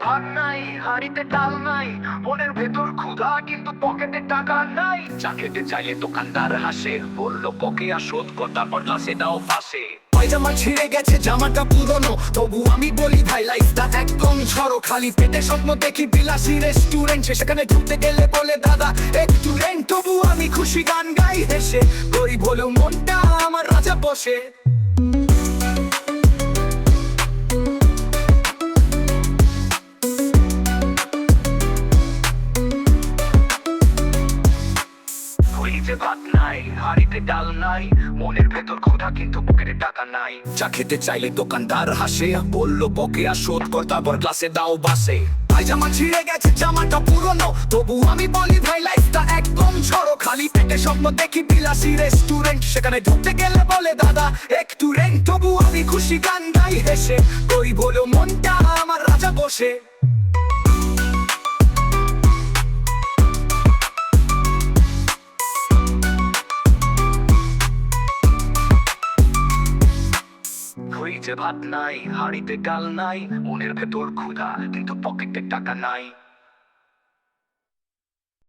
ভাত নাই, হাড়িতে ডাল নাই, মনের ভেতর ক্ষুধা কিন্তু পকেটে টাকা নাই। চা খেতে চাইলে দোকানদার হাসে, বললো বকেয়া শোধ কর, তারপর গ্লাসে দাও পাশে। পায়জামা ছিঁড়ে গেছে, জামাটা পুরনো, তবু আমি বলি ভাই লাইফটা একদম ঝড়ো। খালি পেটে স্বপ্ন দেখি বিলাসী রেস্টুরেন্ট, সেখানে ঢুকতে গেলে বলে দাদা একটু রেন্ট। তবু আমি খুশি গান গাই হেসে, গরিব হলেও মনটা আমার রাজা বসে। ভাত নাই, হাড়িতে ডাল নাই, মনের ভেতর ক্ষুধা কিন্তু পকেটে টাকা নাই। চা খেতে চাইলে দোকানদার হাসে, বললো বকেয়া শোধ কর, তারপর গ্লাসে দাও বাসে। পায়জামা ছিঁড়ে গেছে, জামাটা পুরনো, তবু আমি বলি ভাই লাইফটা একদম ঝড়ো। খালি পেটে স্বপ্ন দেখি বিলাসী রেস্টুরেন্ট, সেখানে ঢুকতে গেলে বলে দাদা একটু রেন্ট। তবু আমি খুশি গান গাই হেসে, গরিব হলেও মনটা আমার রাজা বসে। ভাত নাই, হাড়িতে ডাল নাই, মনের ভেতর ক্ষুধা কিন্তু পকেটে টাকা নাই।